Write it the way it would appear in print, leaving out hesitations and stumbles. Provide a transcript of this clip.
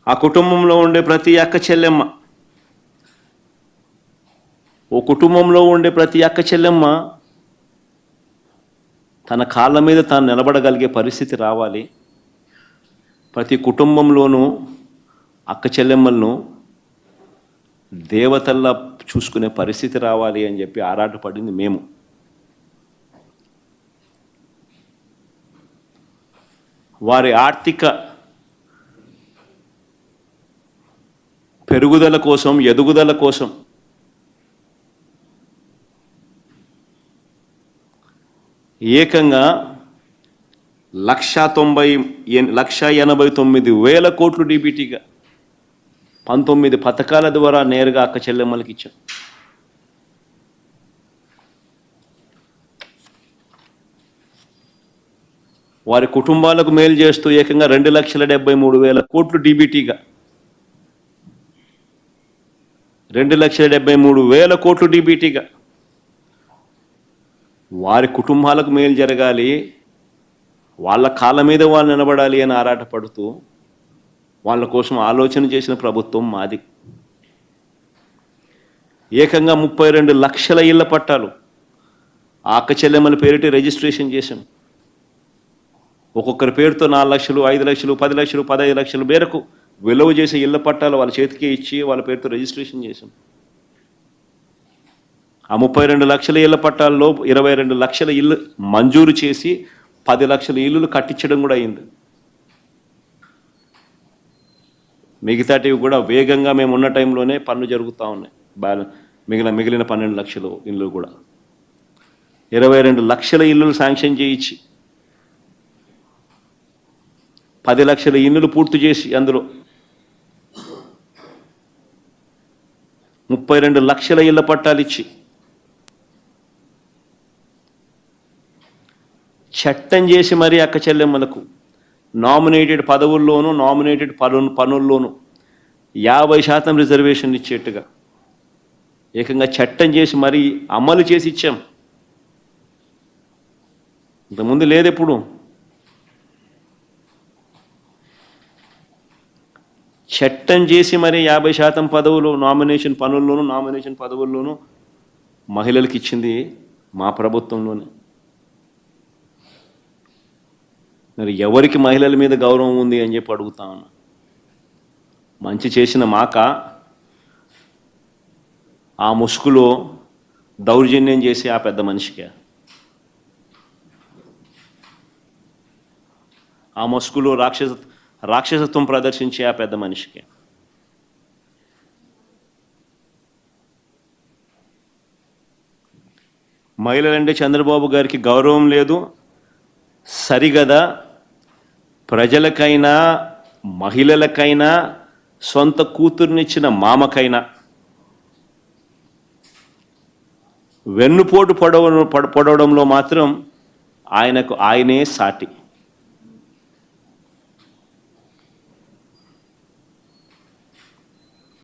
ఆ కుటుంబంలో ఉండే ప్రతి అక్క చెల్లెమ్మ, ఓ కుటుంబంలో ఉండే ప్రతి అక్క చెల్లెమ్మ తన కాళ్ళ మీద తాను నిలబడగలిగే పరిస్థితి రావాలి. ప్రతి కుటుంబంలోనూ అక్క చెల్లెమ్మలను దేవతల్లా చూసుకునే పరిస్థితి రావాలి అని చెప్పి ఆరాటపడింది మేము. వారి ఆర్థిక పెరుగుదల కోసం, ఎదుగుదల కోసం ఏకంగా 1,89,000 కోట్లు డీబీటీగా 19 పథకాల ద్వారా నేరుగా అక్క చెల్లెమ్మలకి ఇచ్చాం. వారి కుటుంబాలకు మేలు చేస్తూ ఏకంగా 2,73,000 కోట్లు డీబీటీగా 2,73,000 కోట్లు డీబీటీగా వారి కుటుంబాలకు మేలు జరగాలి, వాళ్ళ కాళ్ళ మీద వాళ్ళు నిలబడాలి అని ఆరాటపడుతూ వాళ్ళ కోసం ఆలోచన చేసిన ప్రభుత్వం మాది. ఏకంగా 32 లక్షల ఇళ్ల పట్టాలు ఆ అక్క చెల్లెమ్మల పేరిట రిజిస్ట్రేషన్ చేశాం. ఒక్కొక్కరి పేరుతో 4 లక్షలు, 5 లక్షలు, 10 లక్షలు, 15 లక్షల మేరకు విలువ చేసే ఇళ్ల పట్టాలు వాళ్ళ చేతికి ఇచ్చి వాళ్ళ పేరుతో రిజిస్ట్రేషన్ చేశాం. ఆ 32 లక్షల ఇళ్ల పట్టాల్లో 22 లక్షల ఇల్లు మంజూరు చేసి 10 లక్షల ఇల్లులు కట్టించడం కూడా అయింది. మిగతాటివి కూడా వేగంగా మేము ఉన్న టైంలోనే పనులు జరుగుతూ ఉన్నాయి. మిగిలిన 12 లక్షల ఇల్లు కూడా 22 లక్షల ఇల్లులు శాంక్షన్ చేయించి 10 లక్షల ఇల్లులు పూర్తి చేసి అందులో 32 లక్షల ఇళ్ల పట్టాలు ఇచ్చి చట్టం చేసి మరీ అక్క చెల్లెమ్మలకు నామినేటెడ్ పదవుల్లోనూ నామినేటెడ్ పనుల్లోనూ 50% రిజర్వేషన్ ఇచ్చేట్టుగా ఏకంగా చట్టం చేసి మరీ అమలు చేసి ఇచ్చాం. ఇంతకుముందు లేదు. ఎప్పుడు చట్టం చేసి మరి 50% పదవులు నామినేషన్ పదవుల్లోనూ మహిళలకు ఇచ్చింది మా ప్రభుత్వంలోనే. మరి ఎవరికి మహిళల మీద గౌరవం ఉంది అని చెప్పి అడుగుతా ఉన్నా. మంచి చేసిన మాక ఆ ముసుగులో దౌర్జన్యం చేసి ఆ పెద్ద మనిషికి, ఆ ముసుగులో రాక్షసత్వం ప్రదర్శించి ఆ పెద్ద మనిషికి. మహిళలంటే చంద్రబాబు గారికి గౌరవం లేదు సరిగదా. ప్రజలకైనా మహిళలకైనా సొంత కూతుర్నిచ్చిన మామకైనా వెన్నుపోటు పొడవడంలో మాత్రం ఆయనకు ఆయనే సాటి.